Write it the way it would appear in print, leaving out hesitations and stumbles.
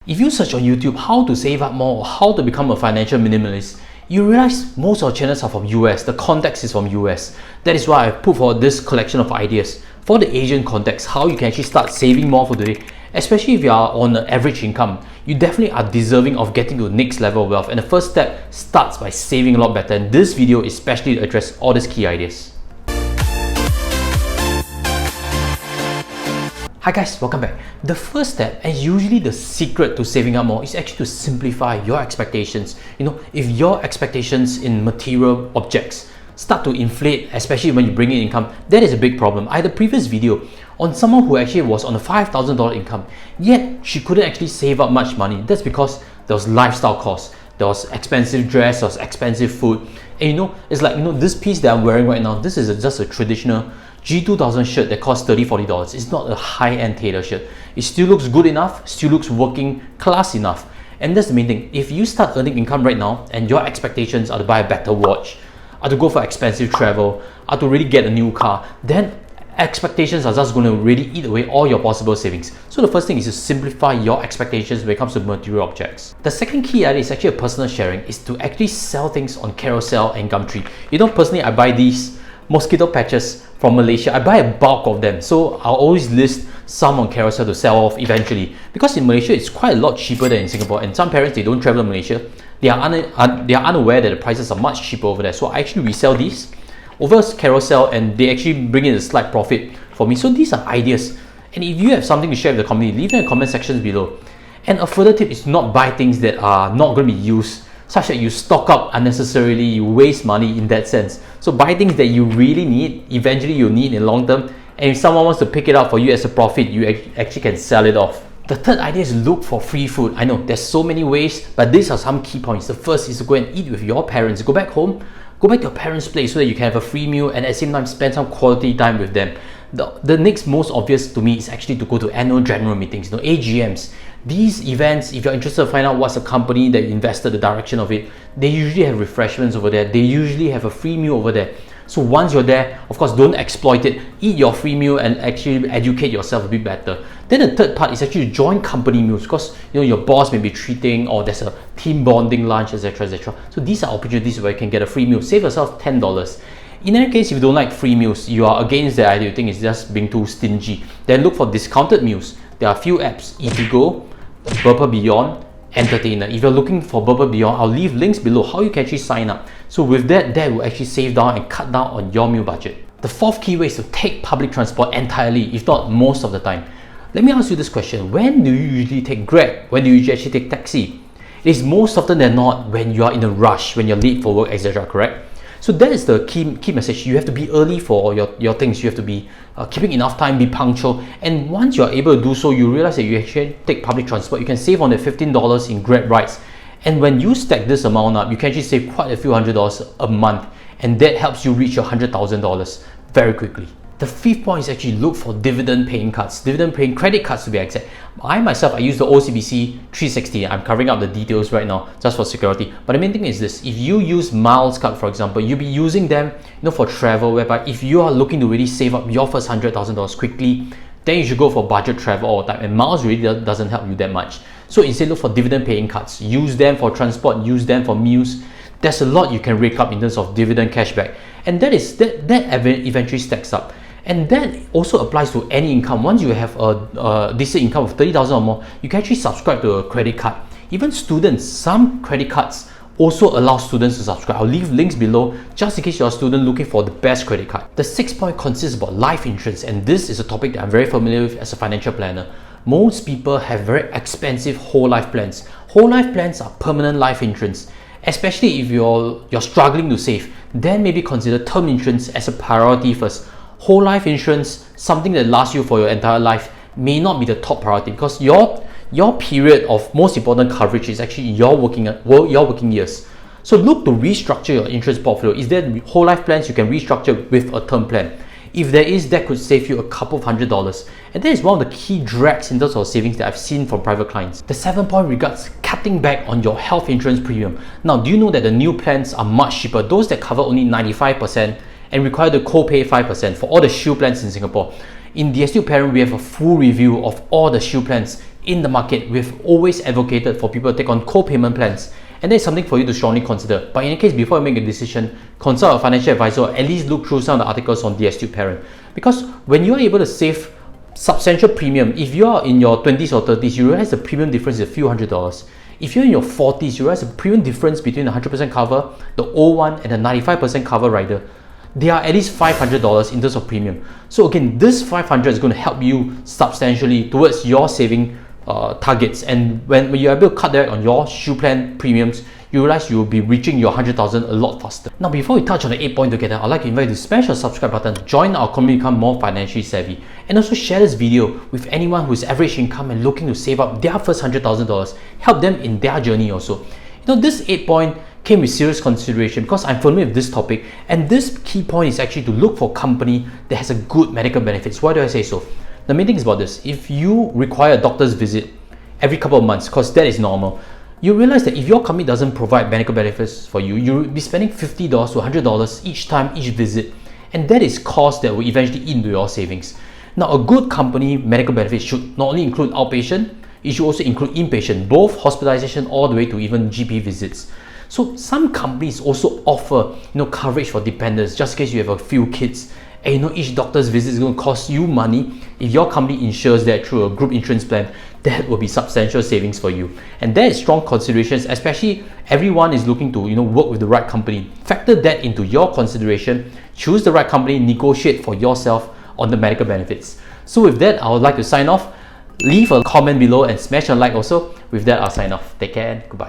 If you search on YouTube how to save up more or how to become a financial minimalist, you realize most of our channels are from US, the context is from US. That is why I put forward this collection of ideas for the Asian context, how you can actually start saving more for today. Especially if you are on an average income, you definitely are deserving of getting to the next level of wealth. And the first step starts by saving a lot better. And this video is especially to address all these key ideas. Hi guys, welcome back. The first step, and usually the secret to saving up more, is actually to simplify your expectations. If your expectations in material objects start to inflate, especially when you bring in income, that is a big problem. I had a previous video on someone who actually was on a $5,000 income, yet she couldn't actually save up much money. That's because there was lifestyle costs, there was expensive dress, there was expensive food. And it's like, this piece that I'm wearing right now, this is just a traditional G2000 shirt that costs $30-40. It's not a high-end tailor shirt. It still looks good enough, still looks working class enough. And that's the main thing. If you start earning income right now and your expectations are to buy a better watch, are to go for expensive travel, are to really get a new car, then expectations are just going to really eat away all your possible savings. So the first thing is to simplify your expectations when it comes to material objects. The second key idea is actually a personal sharing, is to actually sell things on Carousell and Gumtree. Personally, I buy these mosquito patches from Malaysia. I buy a bulk of them, so I'll always list some on Carousell to sell off eventually, because in Malaysia it's quite a lot cheaper than in Singapore, and some parents, they don't travel to Malaysia, they are unaware that the prices are much cheaper over there. So I actually resell these over Carousell, and they actually bring in a slight profit for me. So these are ideas, and if you have something to share with the community, leave it in the comment sections below. And a further tip is not buy things that are not going to be used, such that you stock up unnecessarily, you waste money in that sense. So buy things that you really need, eventually you'll need in the long term, and if someone wants to pick it up for you as a profit, you actually can sell it off. The third idea is look for free food. I know there's so many ways, but these are some key points. The first is to go and eat with your parents. Go back home, go back to your parents' place so that you can have a free meal and at the same time spend some quality time with them. The next most obvious to me is actually to go to annual general meetings, AGMs. These events, if you're interested to find out what's a company that invested the direction of it, they usually have refreshments over there. They usually have a free meal over there. So once you're there, of course, don't exploit it. Eat your free meal and actually educate yourself a bit better. Then the third part is actually to join company meals, because your boss may be treating, or there's a team bonding lunch, etc, etc. So these are opportunities where you can get a free meal. Save yourself $10. In any case, if you don't like free meals, you are against the idea, you think it's just being too stingy, then look for discounted meals. There are a few apps: Eatigo, Burper Beyond, Entertainer. If you're looking for Burper Beyond, I'll leave links below how you can actually sign up. So with that will actually save down and cut down on your meal budget. The fourth key way is to take public transport entirely, if not most of the time. Let me ask you this question: when do you usually take Grab? When do you actually take taxi? It is most often than not when you are in a rush, when you're late for work, etc. Correct? So that is the key message. You have to be early for your things. You have to be keeping enough time, be punctual. And once you're able to do so, you realize that you actually take public transport, you can save on the $15 in Grab rides. And when you stack this amount up, you can actually save quite a few $100s a month. And that helps you reach your $100,000 very quickly. The fifth point is actually look for dividend-paying cards, dividend-paying credit cards to be exact. I use the OCBC 360. I'm covering up the details right now just for security. But the main thing is this: if you use miles card, for example, you'll be using them, for travel. Whereby if you are looking to really save up your first $100,000 quickly, then you should go for budget travel all the time. And miles really doesn't help you that much. So instead, look for dividend-paying cards. Use them for transport. Use them for meals. There's a lot you can rake up in terms of dividend cashback, and that eventually stacks up. And that also applies to any income. Once you have a decent income of $30,000 or more, you can actually subscribe to a credit card. Even students, some credit cards also allow students to subscribe. I'll leave links below just in case you're a student looking for the best credit card. The sixth point consists about life insurance, and this is a topic that I'm very familiar with as a financial planner. Most people have very expensive whole life plans. Whole life plans are permanent life insurance. Especially if you're struggling to save, then maybe consider term insurance as a priority first. Whole life insurance, something that lasts you for your entire life, may not be the top priority, because your period of most important coverage is actually your working years. So look to restructure your insurance portfolio. Is there whole life plans you can restructure with a term plan? If there is, that could save you a couple of $100s. And that is one of the key drags in terms of savings that I've seen from private clients. The seventh point regards cutting back on your health insurance premium. Now, do you know that the new plans are much cheaper? Those that cover only 95% and require the co-pay 5% for all the shield plans in Singapore. In the Astute Parent, we have a full review of all the shield plans in the market, we've always advocated for people to take on co-payment plans. And that's something for you to strongly consider. But in any case, before you make a decision, consult a financial advisor, or at least look through some of the articles on the Astute Parent. Because when you're able to save substantial premium, if you're in your 20s or 30s, you realize the premium difference is a few $100s. If you're in your 40s, you realize the premium difference between the 100% cover, the old one, and the 95% cover rider, they are at least $500 in terms of premium. So again, this $500 is going to help you substantially towards your saving targets. And when you're able to cut that on your shoe plan premiums, you realize you will be reaching your 100,000 a lot faster. Now, before we touch on the 8 point together, I'd like to invite you to smash the subscribe button, join our community, become more financially savvy, and also share this video with anyone who's average income and looking to save up their first $100,000, help them in their journey also. You know, this 8 point came with serious consideration because I'm familiar with this topic, and this key point is actually to look for a company that has a good medical benefits. Why do I say so? The main thing is about this. If you require a doctor's visit every couple of months, because that is normal, you realize that if your company doesn't provide medical benefits for you, you'll be spending $50 to $100 each time, each visit. And that is cost that will eventually eat into your savings. Now, a good company medical benefits should not only include outpatient, it should also include inpatient, both hospitalization all the way to even GP visits. So some companies also offer coverage for dependents, just in case you have a few kids. And each doctor's visit is going to cost you money. If your company insures that through a group insurance plan, that will be substantial savings for you. And that is strong considerations, especially everyone is looking to work with the right company. Factor that into your consideration, choose the right company, negotiate for yourself on the medical benefits. So with that, I would like to sign off. Leave a comment below and smash a like also. With that, I'll sign off. Take care and goodbye.